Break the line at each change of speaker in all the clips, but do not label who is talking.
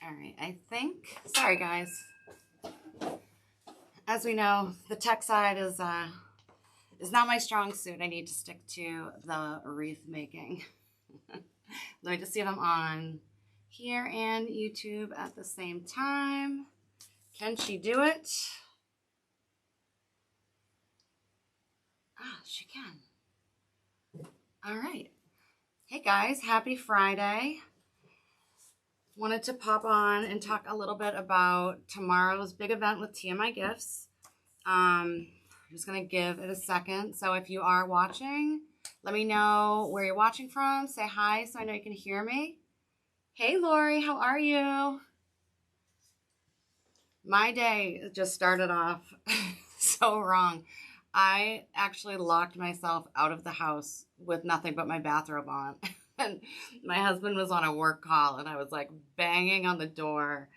All right, I think, sorry guys. As we know, the tech side is not my strong suit. I need to stick to the wreath making. Let me just see if I'm on here and YouTube at the same time. Can she do it? Ah, she can. All right. Hey guys, happy Friday. Wanted to pop on and talk a little bit about tomorrow's big event with TMI Gifts. I'm just going to give it a second. So if you are watching, let me know where you're watching from. Say hi so I know you can hear me. Hey, Lori, how are you? My day just started off so wrong. I actually locked myself out of the house with nothing but my bathrobe on. And my husband was on a work call and I was like banging on the door,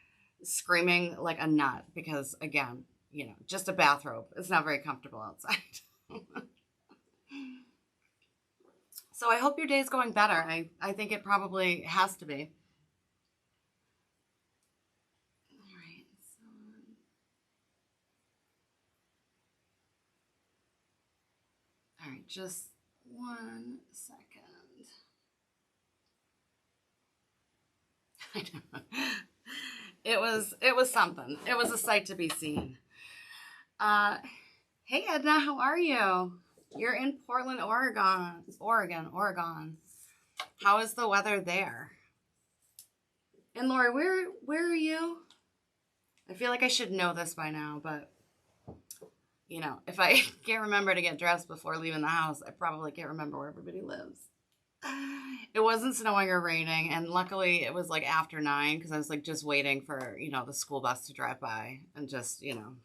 screaming like a nut because, again, you know, just a bathrobe. It's not very comfortable outside. So I hope your day's going better. I think it probably has to be. All right. All right, just 1 second. I know. It was something. It was a sight to be seen. Hey Edna, how are you? You're in Portland, Oregon. How is the weather there? And Lori, where are you? I feel like I should know this by now, but you know, if I can't remember to get dressed before leaving the house, I probably can't remember where everybody lives. It wasn't snowing or raining, and luckily it was like after 9 because I was like just waiting for, you know, the school bus to drive by and just, you know,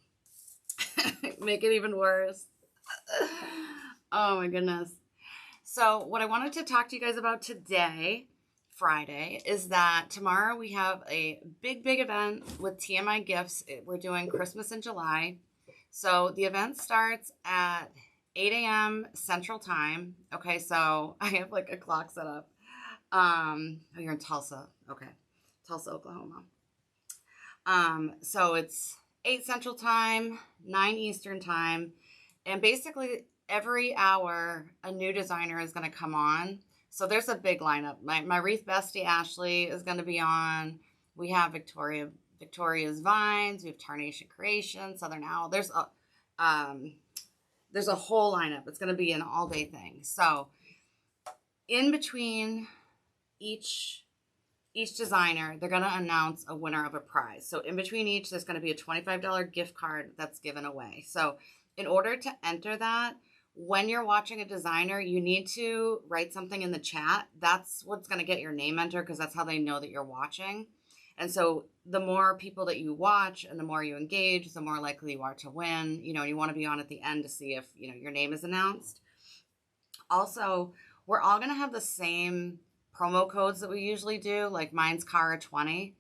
make it even worse. Oh my goodness. So what I wanted to talk to you guys about today, Friday, is that tomorrow we have a big event with TMI Gifts. We're doing Christmas in July. So the event starts at 8 a.m. Central Time. Okay, so I have like a clock set up. Oh, you're in Tulsa. Okay, Tulsa, Oklahoma. So it's 8 Central Time, 9 Eastern Time, and basically every hour a new designer is going to come on. So there's a big lineup. My wreath bestie Ashley is going to be on. We have Victoria's Vines. We have Tarnation Creation, Southern Owl. There's a whole lineup. It's going to be an all-day thing. So in between each designer, they're going to announce a winner of a prize. So in between each, there's going to be a $25 gift card that's given away. So in order to enter that, when you're watching a designer, you need to write something in the chat. That's what's going to get your name entered because that's how they know that you're watching. And so the more people that you watch and the more you engage, the more likely you are to win. You know, you want to be on at the end to see if, you know, your name is announced. Also, we're all going to have the same promo codes that we usually do. Like mine's Cara20.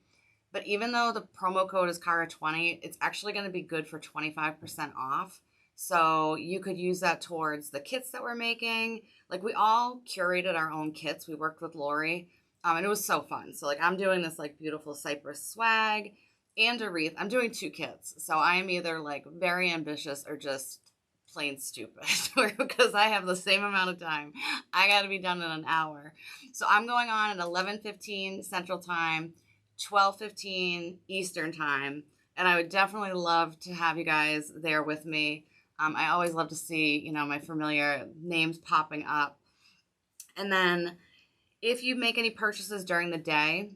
But even though the promo code is Cara20, it's actually going to be good for 25% off. So you could use that towards the kits that we're making. Like we all curated our own kits. We worked with Lori. And it was so fun. So like I'm doing this like beautiful cypress swag and a wreath. I'm doing 2 kits. So I am either like very ambitious or just plain stupid because I have the same amount of time. I got to be done in an hour. So I'm going on at 11:15 Central Time, 12:15 Eastern Time. And I would definitely love to have you guys there with me. I always love to see, you know, my familiar names popping up. And then if you make any purchases during the day,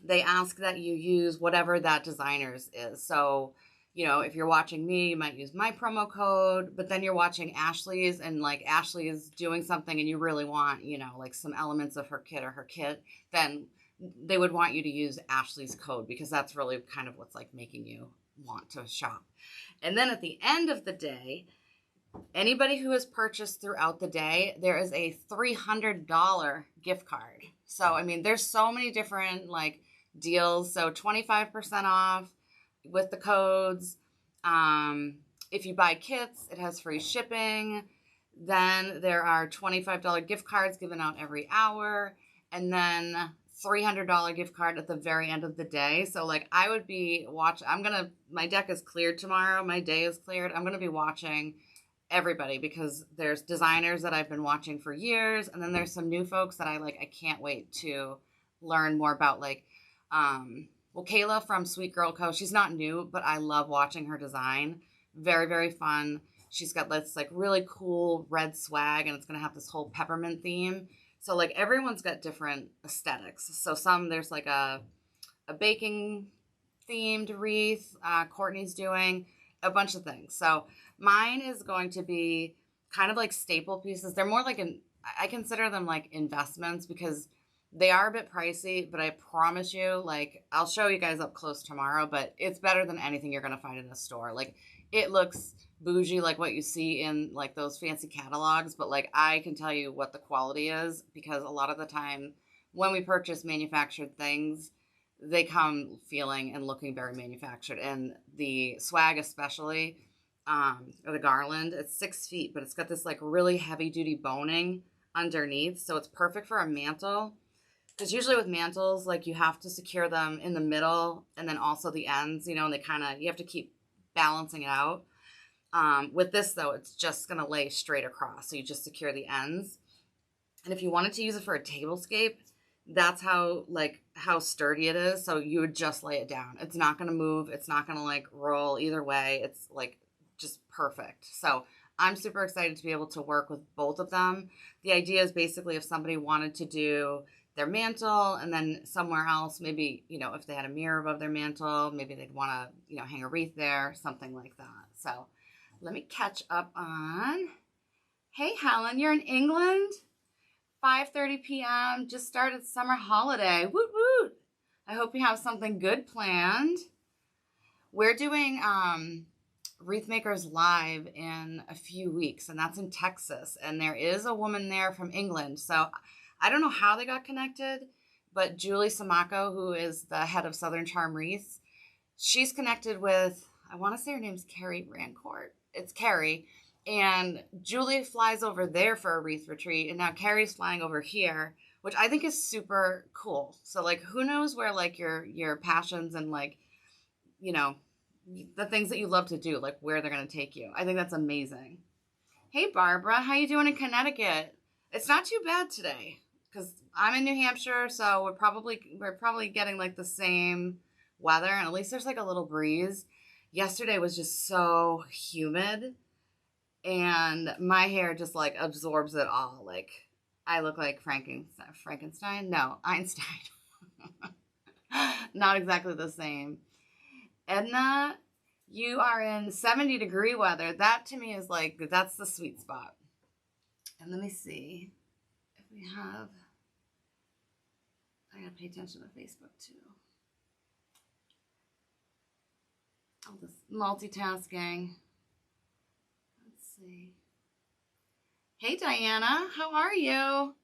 they ask that you use whatever that designer's is. So, you know, if you're watching me, you might use my promo code, but then you're watching Ashley's and like Ashley is doing something and you really want, you know, like some elements of her kit or her kit, then they would want you to use Ashley's code because that's really kind of what's like making you want to shop. And then at the end of the day, anybody who has purchased throughout the day, there is a $300 gift card. So, I mean, there's so many different like deals. So 25% off with the codes. If you buy kits, it has free shipping. Then there are $25 gift cards given out every hour. And then $300 gift card at the very end of the day. So like I would be watching, my deck is cleared tomorrow. My day is cleared. I'm going to be watching everybody because there's designers that I've been watching for years. And then there's some new folks that I can't wait to learn more about. Like, well, Kayla from Sweet Girl Co. She's not new, but I love watching her design. Very, very fun. She's got this like really cool red swag, and it's going to have this whole peppermint theme. So like everyone's got different aesthetics. So there's like a baking themed wreath. Courtney's doing a bunch of things. So mine is going to be kind of like staple pieces. They're more like I consider them like investments because they are a bit pricey, but I promise you, like, I'll show you guys up close tomorrow, but it's better than anything you're going to find in a store. Like, it looks bougie like what you see in, like, those fancy catalogs, but, like, I can tell you what the quality is because a lot of the time when we purchase manufactured things, they come feeling and looking very manufactured. And the swag especially, or the garland, it's 6 feet, but it's got this, like, really heavy-duty boning underneath, so it's perfect for a mantle. Because usually with mantles, like you have to secure them in the middle and then also the ends, you know, and you have to keep balancing it out. With this though, it's just going to lay straight across. So you just secure the ends. And if you wanted to use it for a tablescape, that's how sturdy it is. So you would just lay it down. It's not going to move. It's not going to like roll either way. It's like just perfect. So I'm super excited to be able to work with both of them. The idea is basically if somebody wanted to do their mantle and then somewhere else, maybe, you know, if they had a mirror above their mantle, maybe they'd want to, you know, hang a wreath there, something like that. So let me catch up on, hey Helen, you're in England? 5:30 p.m. just started summer holiday. Woot woot. I hope you have something good planned. We're doing Wreath Makers live in a few weeks, and that's in Texas. And there is a woman there from England. So I don't know how they got connected, but Julie Samako, who is the head of Southern Charm Wreaths, she's connected with, I want to say her name's Carrie Rancourt. It's Carrie. And Julie flies over there for a wreath retreat, and now Carrie's flying over here, which I think is super cool. So, like, who knows where, like, your passions and, like, you know, the things that you love to do, like, where they're going to take you. I think that's amazing. Hey, Barbara, how you doing in Connecticut? It's not too bad today, because I'm in New Hampshire, so we're probably getting, like, the same weather, and at least there's, like, a little breeze. Yesterday was just so humid. And my hair just, like, absorbs it all. Like, I look like Frankenstein? No, Einstein. Not exactly the same. Edna, you are in 70-degree weather. That, to me, is, like, that's the sweet spot. And let me see if we have... I gotta pay attention to Facebook, too. All this multitasking. See. Hey Diana, how are you?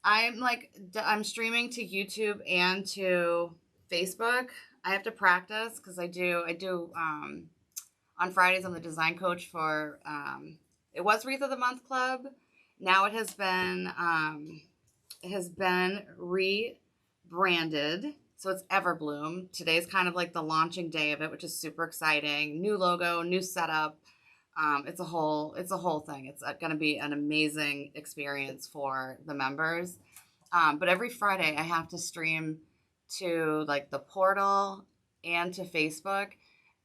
I'm streaming to YouTube and to Facebook. I have to practice because I do on Fridays I'm the design coach for it was Wreath of the Month Club. Now it has been rebranded. So it's Everbloom. Today's kind of like the launching day of it, which is super exciting. New logo, new setup. It's a whole thing. It's going to be an amazing experience for the members. But every Friday I have to stream to like the portal and to Facebook.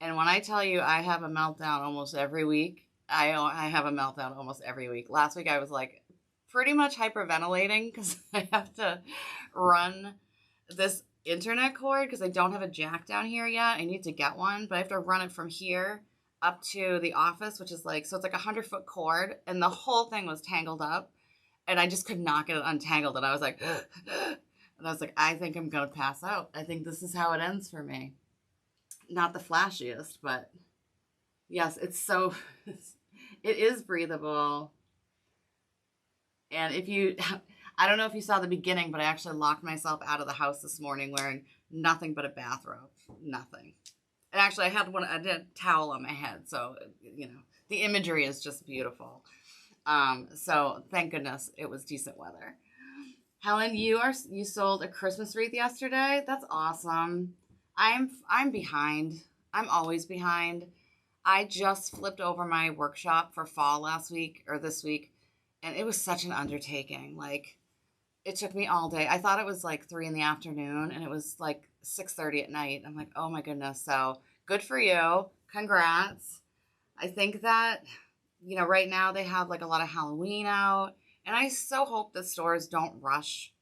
And when I tell you I have a meltdown almost every week, I have a meltdown almost every week. Last week I was like pretty much hyperventilating because I have to run this internet cord because I don't have a jack down here yet. I need to get one, but I have to run it from here up to the office, which is like, so it's like 100-foot cord, and the whole thing was tangled up, and I just could not get it untangled, and I was like, I think I'm gonna pass out. I think this is how it ends for me. Not the flashiest, but yes, it is breathable. And I don't know if you saw the beginning, but I actually locked myself out of the house this morning wearing nothing but a bathrobe, nothing. And actually, I had a towel on my head, so, you know, the imagery is just beautiful. So, thank goodness it was decent weather. Helen, you sold a Christmas wreath yesterday. That's awesome. I'm behind. I'm always behind. I just flipped over my workshop for fall last week or this week, and it was such an undertaking. Like it took me all day. I thought it was like 3 in the afternoon, and it was like 6:30 at night. I'm like, oh my goodness. So good for you. Congrats. I think that, right now they have like a lot of Halloween out. And I so hope that stores don't rush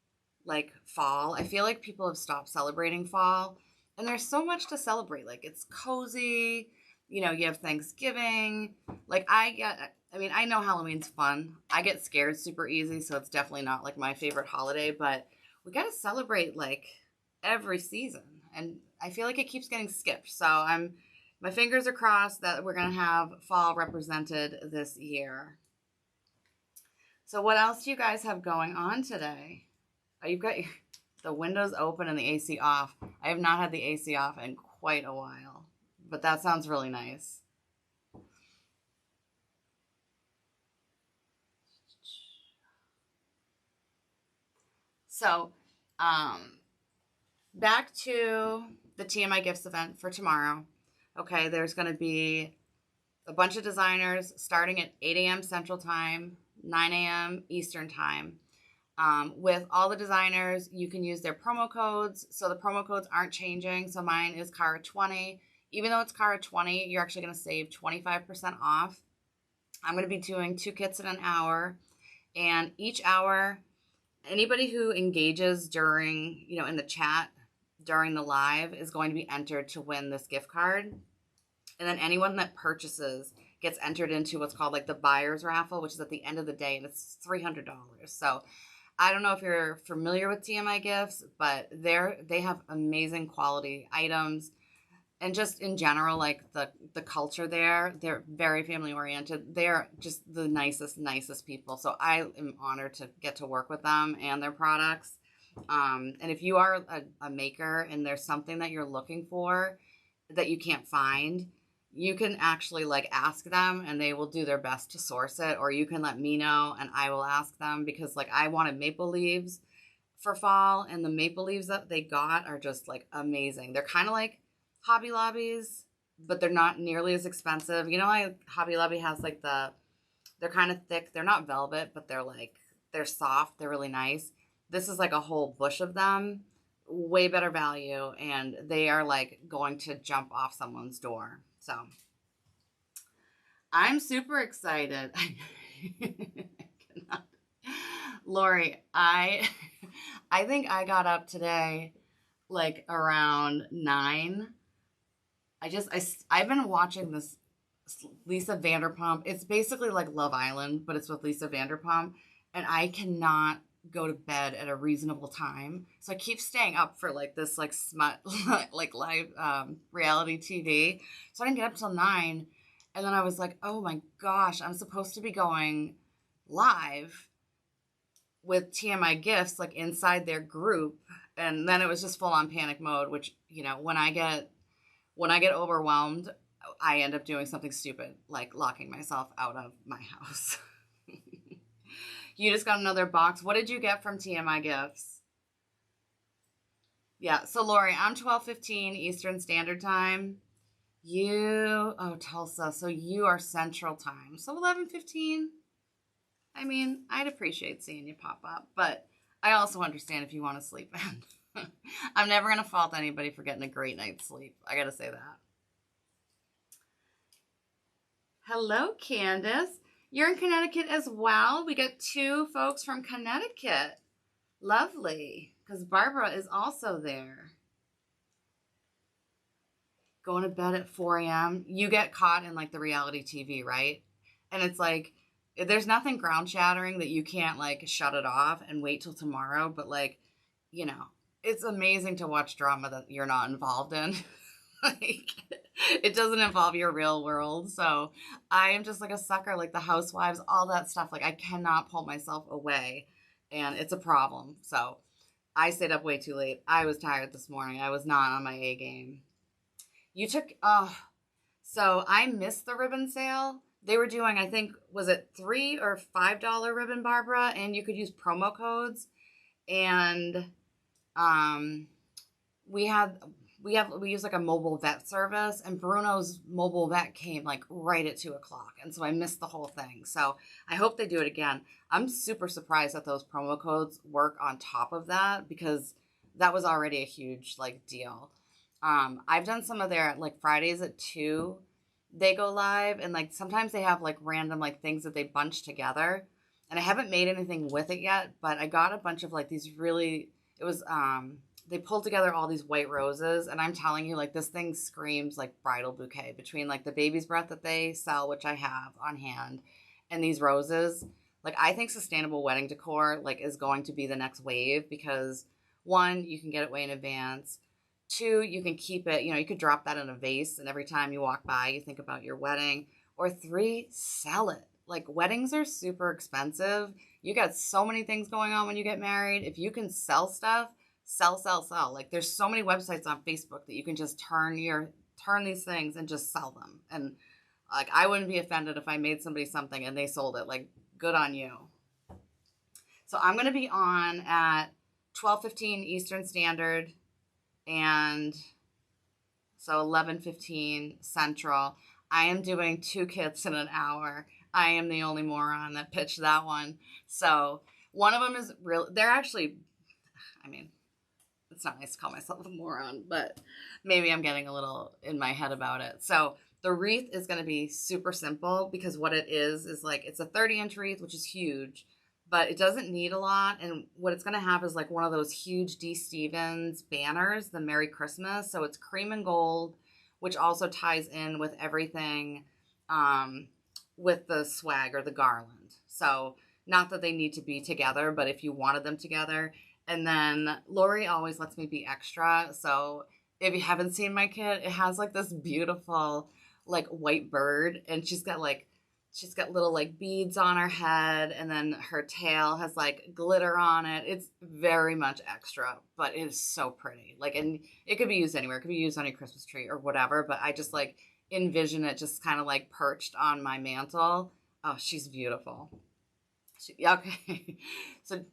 like fall. I feel like people have stopped celebrating fall. And there's so much to celebrate. Like it's cozy. You have Thanksgiving. I know Halloween's fun. I get scared super easy, so it's definitely not like my favorite holiday, but we got to celebrate like every season. And I feel like it keeps getting skipped. So my fingers are crossed that we're going to have fall represented this year. So what else do you guys have going on today? Oh, you've got the windows open and the AC off. I have not had the AC off in quite a while, but that sounds really nice. So, back to the TMI Gifts event for tomorrow. Okay, there's going to be a bunch of designers starting at 8 a.m. Central Time, 9 a.m. Eastern Time. With all the designers, you can use their promo codes. So the promo codes aren't changing. So mine is Cara20. Even though it's Cara20, you're actually going to save 25% off. I'm going to be doing 2 kits in an hour. And each hour, anybody who engages during, in the chat during the live is going to be entered to win this gift card. And then anyone that purchases gets entered into what's called like the buyer's raffle, which is at the end of the day, and it's $300. So I don't know if you're familiar with TMI Gifts, but they have amazing quality items. And just in general, like the culture there, they're very family oriented. They're just the nicest people. So I am honored to get to work with them and their products. And if you are a maker and there's something that you're looking for that you can't find, you can actually like ask them and they will do their best to source it, or you can let me know and I will ask them, because like I wanted maple leaves for fall, and the maple leaves that they got are just like amazing. They're kind of like Hobby Lobbies, but they're not nearly as expensive. Hobby Lobby has like they're kind of thick. They're not velvet, but they're soft. They're really nice. This is like a whole bush of them, way better value, and they are like going to jump off someone's door. So I'm super excited. Lori, I think I got up today like around 9. I've been watching this Lisa Vanderpump. It's basically like Love Island, but it's with Lisa Vanderpump, and I cannot go to bed at a reasonable time. So I keep staying up for like this like smut like live reality TV. So I didn't get up till 9, and then I was like, oh my gosh, I'm supposed to be going live with TMI Gifts like inside their group, and then it was just full on panic mode, which when I get overwhelmed, I end up doing something stupid like locking myself out of my house. You just got another box. What did you get from TMI Gifts? Yeah, so Lori, I'm 12:15 Eastern Standard Time. Tulsa, so you are Central Time. So 11:15. I mean, I'd appreciate seeing you pop up, but I also understand if you want to sleep in. I'm never going to fault anybody for getting a great night's sleep. I got to say that. Hello, Candace. You're in Connecticut as well. We got 2 folks from Connecticut. Lovely, because Barbara is also there. Going to bed at 4 a.m. You get caught in like the reality TV, right? And it's like, there's nothing ground shattering that you can't like shut it off and wait till tomorrow. But like, it's amazing to watch drama that you're not involved in. Like, it doesn't involve your real world. So I am just like a sucker, like the Housewives, all that stuff. Like I cannot pull myself away, and it's a problem. So I stayed up way too late. I was tired this morning. I was not on my A game. So I missed the ribbon sale. They were doing, I think, was it $3 or $5 ribbon, Barbara? And you could use promo codes. And we use like a mobile vet service, and Bruno's mobile vet came like right at 2 o'clock. And so I missed the whole thing. So I hope they do it again. I'm super surprised that those promo codes work on top of that, because that was already a huge like deal. I've done some of their like Fridays at 2, they go live, and like sometimes they have like random like things that they bunch together. And I haven't made anything with it yet, but I got a bunch of like these really, it was they pulled together all these white roses, and I'm telling you, like, this thing screams like bridal bouquet between like the baby's breath that they sell, which I have on hand, and these roses. Like, I think sustainable wedding decor like is going to be the next wave, because one, you can get it way in advance. Two, you can keep it, you could drop that in a vase, and every time you walk by, you think about your wedding. Or three, sell it. Like, weddings are super expensive. You got so many things going on when you get married. If you can sell stuff, sell, sell, sell. Like, there's so many websites on Facebook that you can just turn these things and just sell them. And like, I wouldn't be offended if I made somebody something and they sold it. Like, good on you. So I'm going to be on at 12:15 Eastern Standard, and so 11:15 Central. I am doing 2 kits in an hour. I am the only moron that pitched that one. So one of them is real. They're actually, I mean, it's not nice to call myself a moron, but maybe I'm getting a little in my head about it. So the wreath is going to be super simple, because what it is like, it's a 30-inch wreath, which is huge, but it doesn't need a lot. And what it's going to have is like one of those huge D. Stevens banners, the Merry Christmas. So it's cream and gold, which also ties in with everything, with the swag or the garland. So not that they need to be together, but if you wanted them together. And then Lori always lets me be extra. So if you haven't seen my kit, it has like this beautiful like white bird, and she's got little like beads on her head, and then her tail has like glitter on it. It's very much extra, but it is so pretty. Like, and it could be used anywhere. It could be used on your Christmas tree or whatever, but I just like envision it just kind of like perched on my mantle. Oh, she's beautiful. Okay. So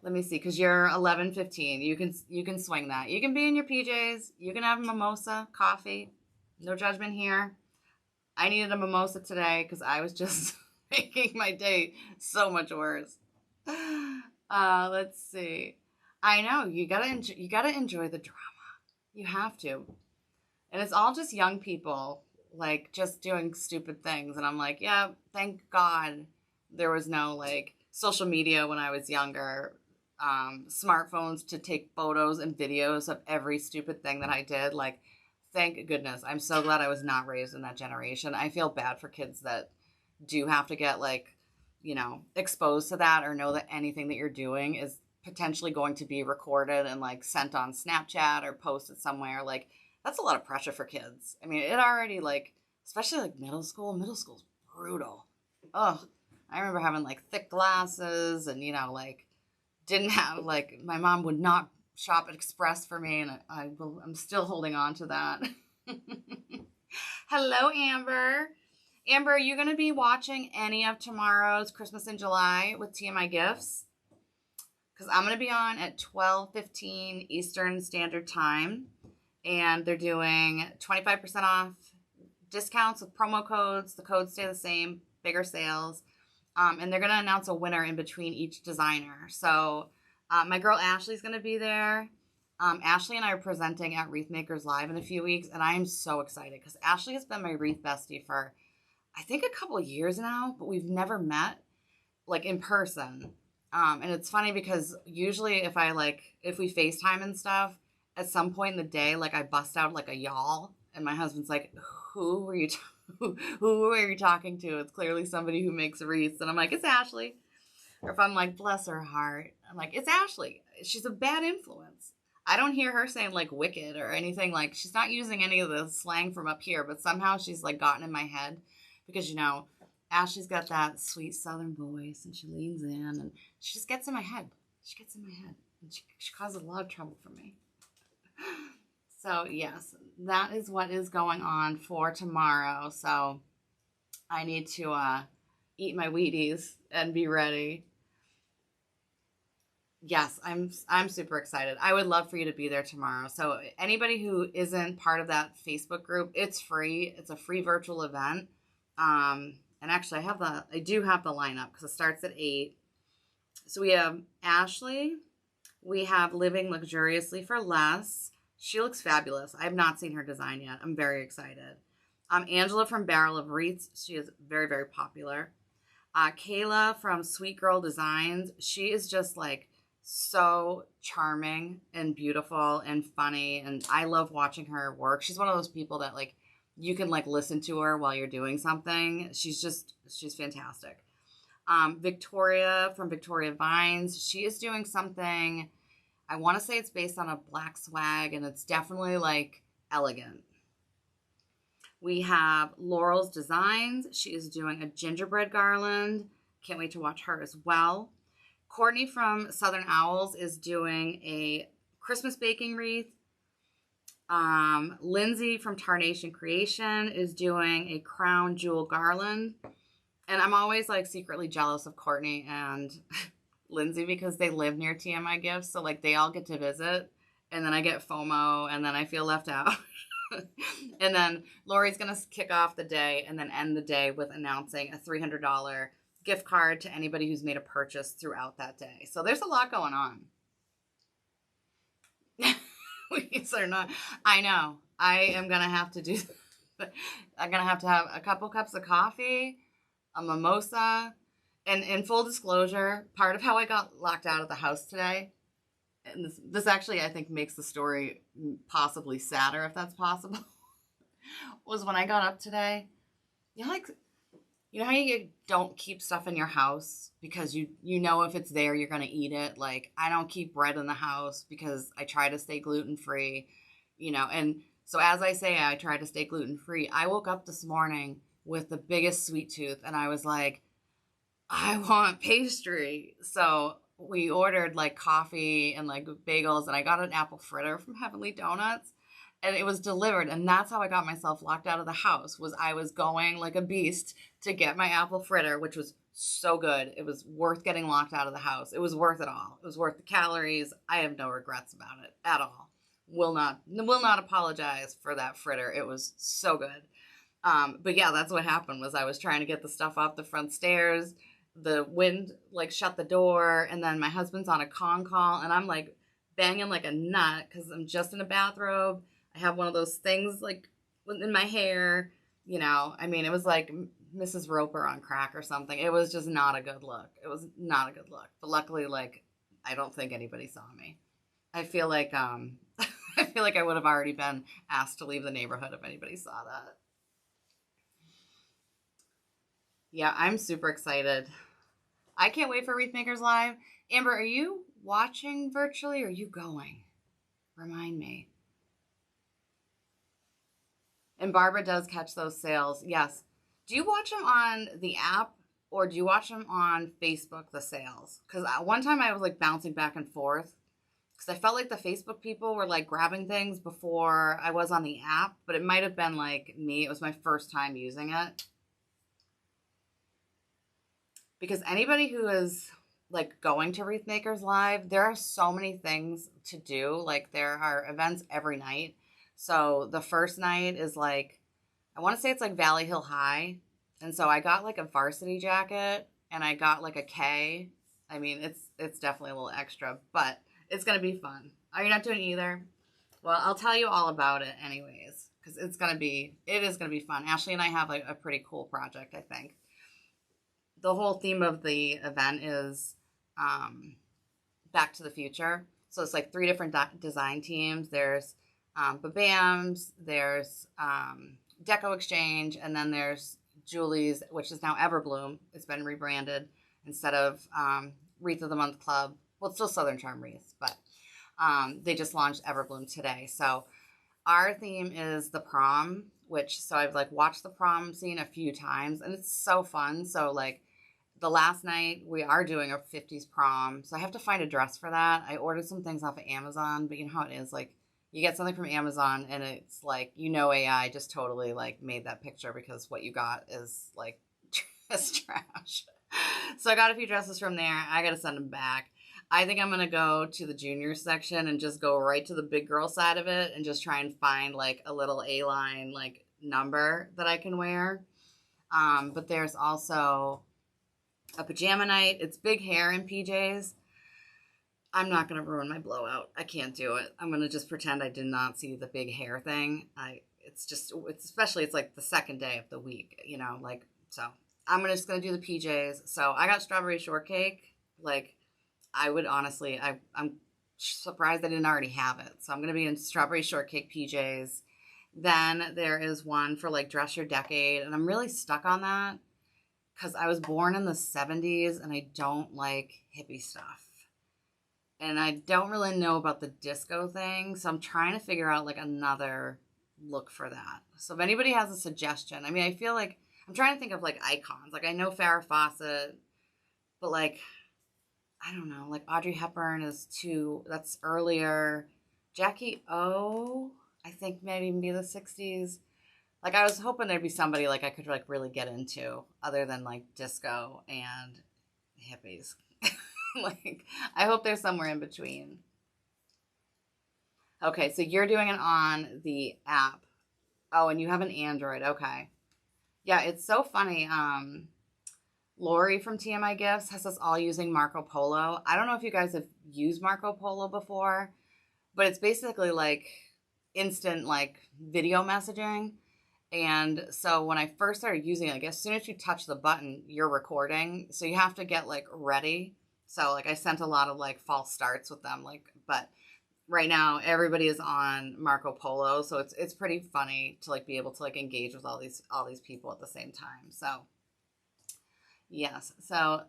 let me see, because you're 11:15. You can swing that. You can be in your PJs. You can have a mimosa, coffee. No judgment here. I needed a mimosa today because I was just making my day so much worse. Let's see. I know, you gotta enjoy the drama. You have to. And it's all just young people, like, just doing stupid things. And I'm like, yeah, thank God there was no like social media when I was younger. Smartphones to take photos and videos of every stupid thing that I did. Like, thank goodness. I'm so glad I was not raised in that generation. I feel bad for kids that do have to get like, exposed to that, or know that anything that you're doing is potentially going to be recorded and like sent on Snapchat or posted somewhere. Like, that's a lot of pressure for kids. I mean, it already, like, especially like middle school's brutal. Ugh. I remember having like thick glasses, and like didn't have, like, my mom would not shop at Express for me, and I'm still holding on to that. Hello, Amber. Amber, are you going to be watching any of tomorrow's Christmas in July with TMI Gifts? Because I'm going to be on at 12:15 Eastern Standard Time, and they're doing 25% off discounts with promo codes. The codes stay the same, bigger sales. And they're going to announce a winner in between each designer. So my girl Ashley's going to be there. Ashley and I are presenting at Wreath Makers Live in a few weeks, and I am so excited because Ashley has been my wreath bestie for, I think, a couple of years now, but we've never met like in person. And it's funny because usually if we FaceTime and stuff, at some point in the day, like, I bust out like a y'all, and my husband's like, who are you talking to? It's clearly somebody who makes wreaths. And I'm like, it's Ashley. Or if I'm like, bless her heart, I'm like, it's Ashley. She's a bad influence. I don't hear her saying like wicked or anything. Like, she's not using any of the slang from up here, but somehow she's like gotten in my head because, Ashley's got that sweet Southern voice, and she leans in, and she just gets in my head. And she causes a lot of trouble for me. So yes, that is what is going on for tomorrow. So I need to eat my Wheaties and be ready. Yes, I'm super excited. I would love for you to be there tomorrow. So anybody who isn't part of that Facebook group, it's free. It's a free virtual event. And actually, I do have the lineup because it starts at 8. So we have Ashley. We have Living Luxuriously for Less. She looks fabulous. I have not seen her design yet. I'm very excited. Angela from Barrel of Wreaths. She is very, very popular. Kayla from Sweet Girl Designs. She is just like so charming and beautiful and funny. And I love watching her work. She's one of those people that like you can like listen to her while you're doing something. She's fantastic. Victoria from Victoria Vines. She is doing something. I want to say it's based on a black swag and it's definitely like elegant. We have Laurel's Designs. She is doing a gingerbread garland. Can't wait to watch her as well. Courtney from Southern Owls is doing a Christmas baking wreath. Lindsay from Tarnation Creation is doing a crown jewel garland. And I'm always like secretly jealous of Courtney and Lindsay because they live near TMI Gifts. So like they all get to visit and then I get FOMO and then I feel left out. And then Lori's going to kick off the day and then end the day with announcing a $300 gift card to anybody who's made a purchase throughout that day. So there's a lot going on. These are not, I know. I am going to have to do, I'm going to have a couple cups of coffee, a mimosa, and in full disclosure, part of how I got locked out of the house today, and this actually I think makes the story possibly sadder if that's possible, was when I got up today. You know how you don't keep stuff in your house because you know if it's there you're going to eat it. Like I don't keep bread in the house because I try to stay gluten-free, and so as I say I try to stay gluten-free. I woke up this morning with the biggest sweet tooth and I was like, I want pastry. So we ordered like coffee and like bagels and I got an apple fritter from Heavenly Donuts and it was delivered. And that's how I got myself locked out of the house was I was going like a beast to get my apple fritter, which was so good. It was worth getting locked out of the house. It was worth it all. It was worth the calories. I have no regrets about it at all. Will not apologize for that fritter. It was so good. But yeah, that's what happened was I was trying to get the stuff off the front stairs. The wind like shut the door and then my husband's on a con call and I'm like banging like a nut because I'm just in a bathrobe. I have one of those things like in my hair, I mean, it was like Mrs. Roper on crack or something. It was just not a good look. It was not a good look. But luckily, like, I don't think anybody saw me. I feel like I would have already been asked to leave the neighborhood if anybody saw that. Yeah, I'm super excited. I can't wait for Wreath Makers Live. Amber, are you watching virtually or are you going? Remind me. And Barbara does catch those sales. Yes. Do you watch them on the app or do you watch them on Facebook, the sales? Because one time I was like bouncing back and forth because I felt like the Facebook people were like grabbing things before I was on the app, but it might have been like me. It was my first time using it. Because anybody who is like going to Wreath Makers Live, there are so many things to do. Like there are events every night. So the first night is like, I want to say it's like Valley Hill High. And so I got like a varsity jacket and I got like a K. I mean, it's definitely a little extra, but it's going to be fun. Are you not doing either? Well, I'll tell you all about it anyways, because it is going to be fun. Ashley and I have a pretty cool project, I think. The whole theme of the event is Back to the Future. So it's like 3 different design teams. There's Babams, there's Deco Exchange, and then there's Julie's, which is now Everbloom. It's been rebranded instead of Wreath of the Month Club. Well, it's still Southern Charm Wreaths, but they just launched Everbloom today. So our theme is the prom, so I've like watched the prom scene a few times, and it's so fun. So like the last night we are doing a 50s prom, so I have to find a dress for that. I ordered some things off of Amazon, but you know how it is, like you get something from Amazon and it's like, AI just totally like made that picture because what you got is like just trash. So I got a few dresses from there. I got to send them back. I think I'm going to go to the junior section and just go right to the big girl side of it and just try and find like a little A-line like number that I can wear. But there's also a pajama night. It's big hair in PJs. I'm not going to ruin my blowout. I can't do it. I'm going to just pretend I did not see the big hair thing. It's especially, it's like the second day of the week, you know, like, so I'm just going to do the PJs. So I got strawberry shortcake. Like, I would honestly, I'm surprised I didn't already have it. So I'm going to be in strawberry shortcake PJs. Then there is one for like dress your decade. And I'm really stuck on that because I was born in the 70s and I don't like hippie stuff. And I don't really know about the disco thing. So I'm trying to figure out like another look for that. So if anybody has a suggestion, I mean, I feel like I'm trying to think of like icons. Like I know Farrah Fawcett, but like, I don't know, like Audrey Hepburn is that's earlier. Jackie O, I think maybe be the 60s. Like I was hoping there'd be somebody like I could like really get into other than like disco and hippies. Like I hope there's somewhere in between. Okay, so you're doing it on the app. Oh, and you have an Android. Okay. Yeah, it's so funny. Lori from TMI Gifts has us all using Marco Polo. I don't know if you guys have used Marco Polo before, but it's basically like instant like video messaging. And so when I first started using it, like as soon as you touch the button, you're recording. So you have to get like ready. So like I sent a lot of like false starts with them, like, but right now everybody is on Marco Polo. So it's pretty funny to like be able to like engage with all these people at the same time. So yes. So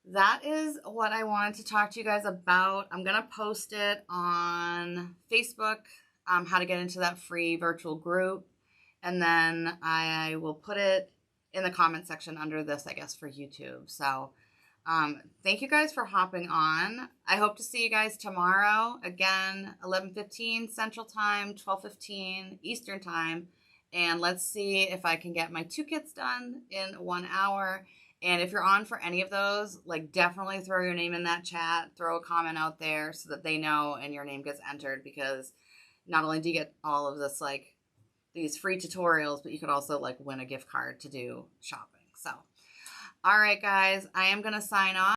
that is what I wanted to talk to you guys about. I'm going to post it on Facebook, how to get into that free virtual group. And then I will put it in the comment section under this, I guess, for YouTube. So thank you guys for hopping on. I hope to see you guys tomorrow. Again, 11:15 Central Time, 12:15 Eastern Time. And let's see if I can get my 2 kits done in 1 hour. And if you're on for any of those, like definitely throw your name in that chat, throw a comment out there so that they know and your name gets entered, because not only do you get all of this, like these free tutorials, but you could also like win a gift card to do shopping. So, all right, guys, I am going to sign off.